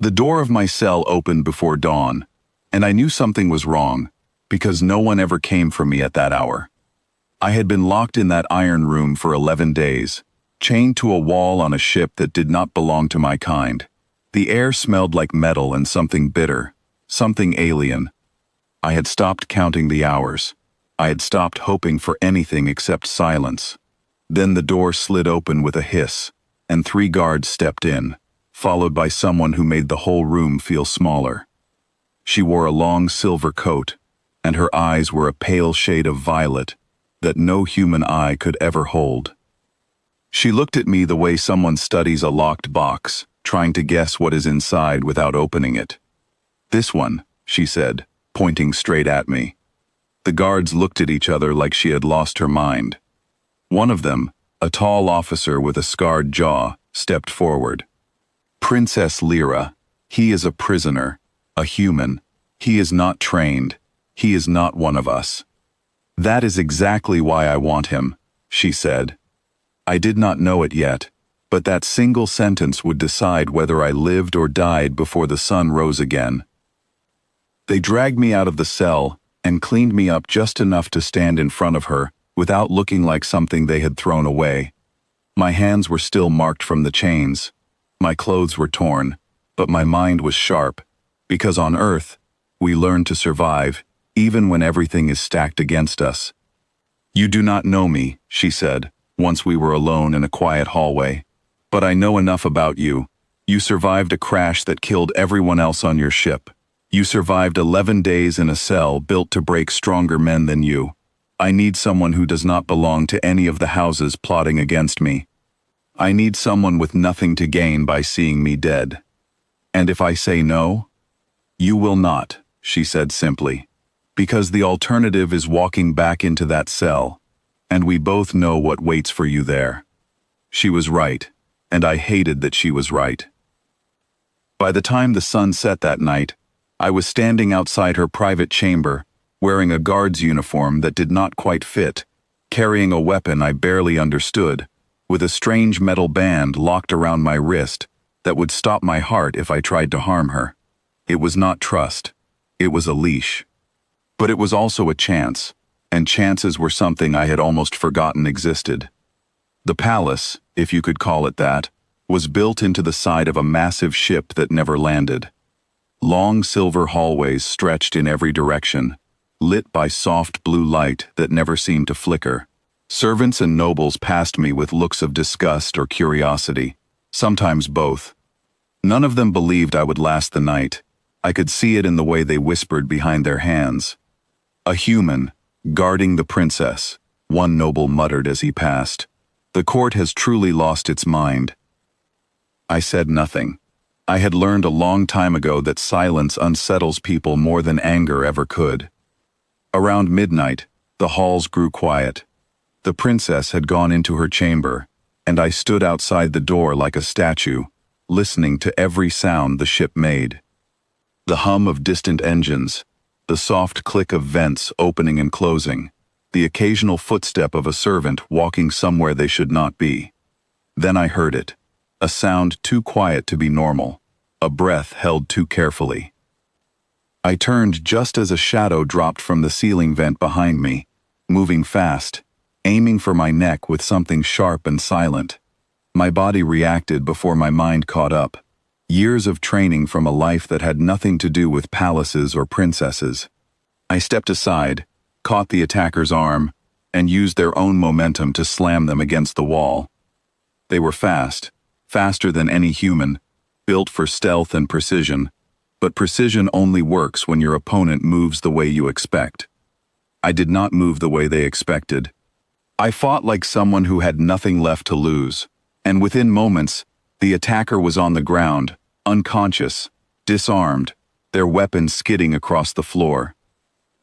The door of my cell opened before dawn, and I knew something was wrong, because no one ever came for me at that hour. I had been locked in that iron room for 11 days, chained to a wall on a ship that did not belong to my kind. The air smelled like metal and something bitter, something alien. I had stopped counting the hours. I had stopped hoping for anything except silence. Then the door slid open with a hiss, and 3 guards stepped in, followed by someone who made the whole room feel smaller. She wore a long silver coat, and her eyes were a pale shade of violet that no human eye could ever hold. She looked at me the way someone studies a locked box, trying to guess what is inside without opening it. "This one," she said, pointing straight at me. The guards looked at each other like she had lost her mind. One of them, a tall officer with a scarred jaw, stepped forward. "Princess Lyra, he is a prisoner, a human. He is not trained. He is not one of us." "That is exactly why I want him," she said. I did not know it yet, but that single sentence would decide whether I lived or died before the sun rose again. They dragged me out of the cell and cleaned me up just enough to stand in front of her without looking like something they had thrown away. My hands were still marked from the chains. My clothes were torn, but my mind was sharp, because on Earth, we learn to survive, even when everything is stacked against us. "You do not know me," she said, once we were alone in a quiet hallway. "But I know enough about you. You survived a crash that killed everyone else on your ship. You survived 11 days in a cell built to break stronger men than you. I need someone who does not belong to any of the houses plotting against me. I need someone with nothing to gain by seeing me dead. And if I say no?" "You will not," she said simply, "because the alternative is walking back into that cell, and we both know what waits for you there." She was right, and I hated that she was right. By the time the sun set that night, I was standing outside her private chamber, wearing a guard's uniform that did not quite fit, carrying a weapon I barely understood, with a strange metal band locked around my wrist that would stop my heart if I tried to harm her. It was not trust. It was a leash. But it was also a chance, and chances were something I had almost forgotten existed. The palace, if you could call it that, was built into the side of a massive ship that never landed. Long silver hallways stretched in every direction, lit by soft blue light that never seemed to flicker. Servants and nobles passed me with looks of disgust or curiosity, sometimes both. None of them believed I would last the night. I could see it in the way they whispered behind their hands. "A human, guarding the princess," one noble muttered as he passed. "The court has truly lost its mind." I said nothing. I had learned a long time ago that silence unsettles people more than anger ever could. Around midnight, the halls grew quiet. The princess had gone into her chamber, and I stood outside the door like a statue, listening to every sound the ship made. The hum of distant engines, the soft click of vents opening and closing, the occasional footstep of a servant walking somewhere they should not be. Then I heard it, a sound too quiet to be normal, a breath held too carefully. I turned just as a shadow dropped from the ceiling vent behind me, moving fast, aiming for my neck with something sharp and silent. My body reacted before my mind caught up. Years of training from a life that had nothing to do with palaces or princesses. I stepped aside, caught the attacker's arm, and used their own momentum to slam them against the wall. They were fast, faster than any human, built for stealth and precision, but precision only works when your opponent moves the way you expect. I did not move the way they expected. I fought like someone who had nothing left to lose, and within moments, the attacker was on the ground, unconscious, disarmed, their weapons skidding across the floor.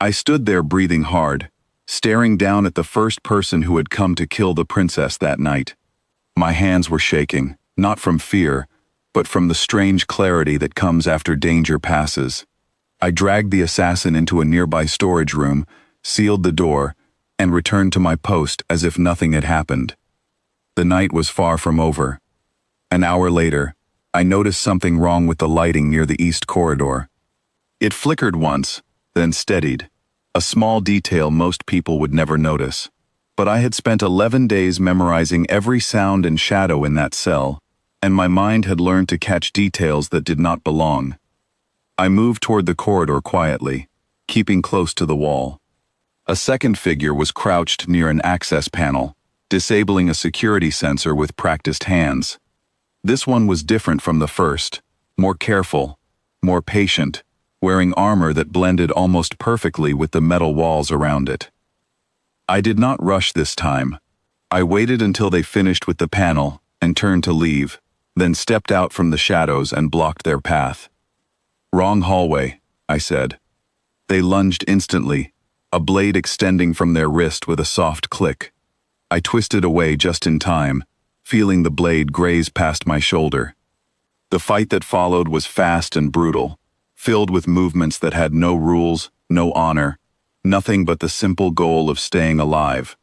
I stood there breathing hard, staring down at the first person who had come to kill the princess that night. My hands were shaking, not from fear, but from the strange clarity that comes after danger passes. I dragged the assassin into a nearby storage room, sealed the door, and returned to my post as if nothing had happened. The night was far from over. An hour later, I noticed something wrong with the lighting near the east corridor. It flickered once, then steadied, a small detail most people would never notice. But I had spent 11 days memorizing every sound and shadow in that cell, and my mind had learned to catch details that did not belong. I moved toward the corridor quietly, keeping close to the wall. A second figure was crouched near an access panel, disabling a security sensor with practiced hands. This one was different from the first, more careful, more patient, wearing armor that blended almost perfectly with the metal walls around it. I did not rush this time. I waited until they finished with the panel and turned to leave, then stepped out from the shadows and blocked their path. "Wrong hallway," I said. They lunged instantly, a blade extending from their wrist with a soft click. I twisted away just in time, feeling the blade graze past my shoulder. The fight that followed was fast and brutal, filled with movements that had no rules, no honor, nothing but the simple goal of staying alive.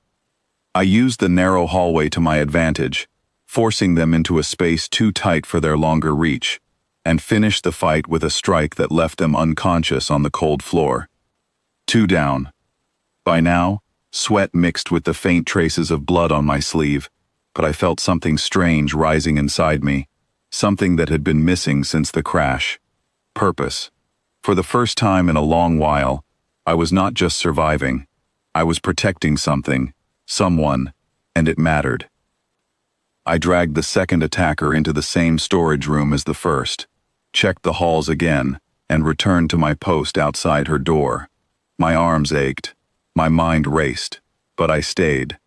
I used the narrow hallway to my advantage, forcing them into a space too tight for their longer reach, and finished the fight with a strike that left them unconscious on the cold floor. 2 down. By now, sweat mixed with the faint traces of blood on my sleeve, but I felt something strange rising inside me, something that had been missing since the crash. Purpose. For the first time in a long while, I was not just surviving. I was protecting something, someone, and it mattered. I dragged the second attacker into the same storage room as the first, checked the halls again, and returned to my post outside her door. My arms ached. My mind raced, but I stayed.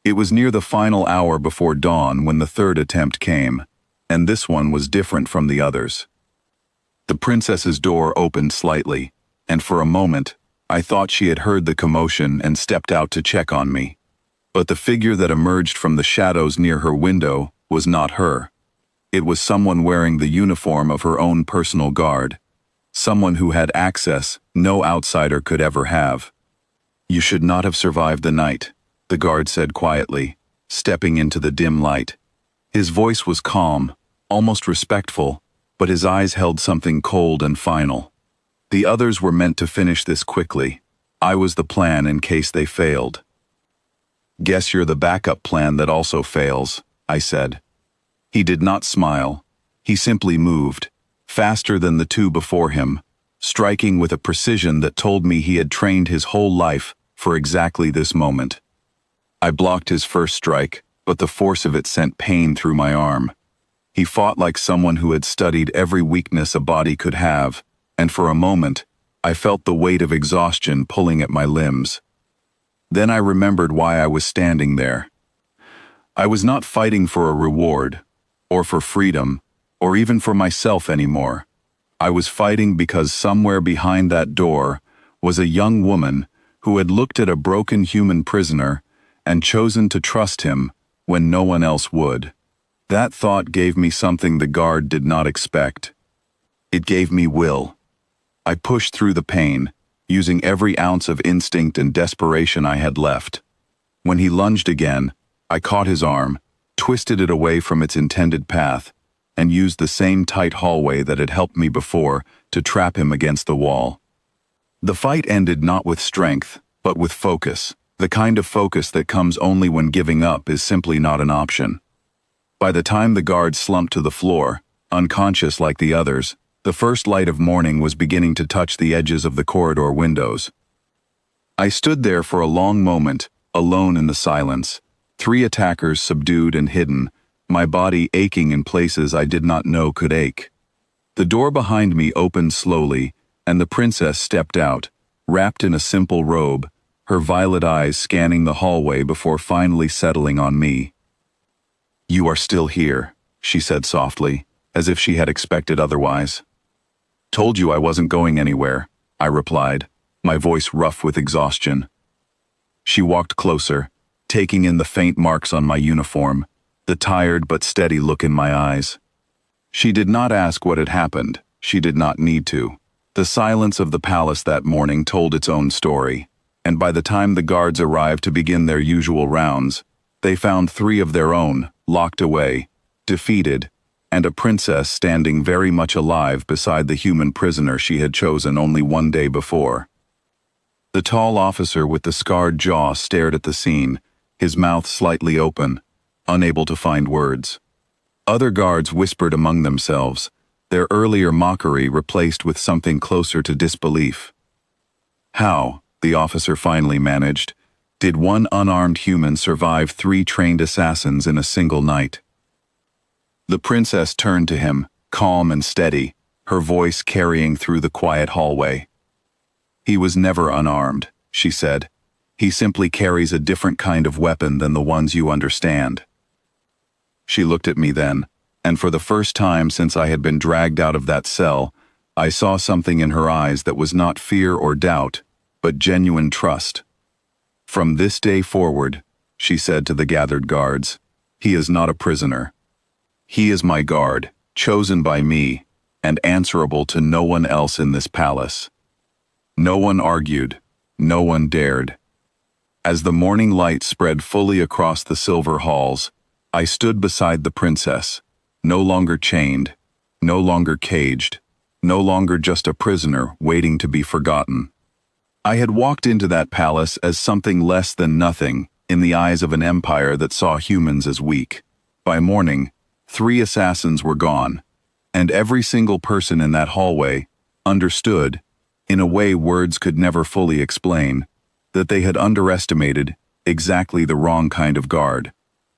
It was near the final hour before dawn when the third attempt came, and this one was different from the others. The princess's door opened slightly, and for a moment, I thought she had heard the commotion and stepped out to check on me. But the figure that emerged from the shadows near her window was not her. It was someone wearing the uniform of her own personal guard, someone who had access no outsider could ever have. "You should not have survived the night," the guard said quietly, stepping into the dim light. His voice was calm, almost respectful, but his eyes held something cold and final. The others were meant to finish this quickly. I was the plan in case they failed. "Guess you're the backup plan that also fails," I said. He did not smile. He simply moved, faster than the two before him, striking with a precision that told me he had trained his whole life for exactly this moment. I blocked his first strike, but the force of it sent pain through my arm. He fought like someone who had studied every weakness a body could have, and for a moment, I felt the weight of exhaustion pulling at my limbs. Then I remembered why I was standing there. I was not fighting for a reward, or for freedom, or even for myself anymore. I was fighting because somewhere behind that door was a young woman who had looked at a broken human prisoner and chosen to trust him when no one else would. That thought gave me something the guard did not expect. It gave me will. I pushed through the pain, using every ounce of instinct and desperation I had left. When he lunged again, I caught his arm, twisted it away from its intended path, and used the same tight hallway that had helped me before to trap him against the wall. The fight ended not with strength, but with focus, the kind of focus that comes only when giving up is simply not an option. By the time the guard slumped to the floor, unconscious like the others, the first light of morning was beginning to touch the edges of the corridor windows. I stood there for a long moment, alone in the silence, 3 attackers subdued and hidden, my body aching in places I did not know could ache. The door behind me opened slowly, and the princess stepped out, wrapped in a simple robe, her violet eyes scanning the hallway before finally settling on me. "You are still here," she said softly, as if she had expected otherwise. "Told you I wasn't going anywhere," I replied, my voice rough with exhaustion. She walked closer, taking in the faint marks on my uniform, the tired but steady look in my eyes. She did not ask what had happened. She did not need to. The silence of the palace that morning told its own story, and by the time the guards arrived to begin their usual rounds, they found 3 of their own, locked away, defeated, and a princess standing very much alive beside the human prisoner she had chosen only one day before. The tall officer with the scarred jaw stared at the scene, his mouth slightly open, unable to find words. Other guards whispered among themselves, their earlier mockery replaced with something closer to disbelief. How, the officer finally managed, did one unarmed human survive 3 trained assassins in a single night? The princess turned to him, calm and steady, her voice carrying through the quiet hallway. "He was never unarmed," she said. "He simply carries a different kind of weapon than the ones you understand." She looked at me then, and for the first time since I had been dragged out of that cell, I saw something in her eyes that was not fear or doubt, but genuine trust. "From this day forward," she said to the gathered guards, "he is not a prisoner. He is my guard, chosen by me, and answerable to no one else in this palace." No one argued, no one dared. As the morning light spread fully across the silver halls, I stood beside the princess, no longer chained, no longer caged, no longer just a prisoner waiting to be forgotten. I had walked into that palace as something less than nothing in the eyes of an empire that saw humans as weak. By morning, 3 assassins were gone, and every single person in that hallway understood, in a way words could never fully explain, that they had underestimated exactly the wrong kind of guard.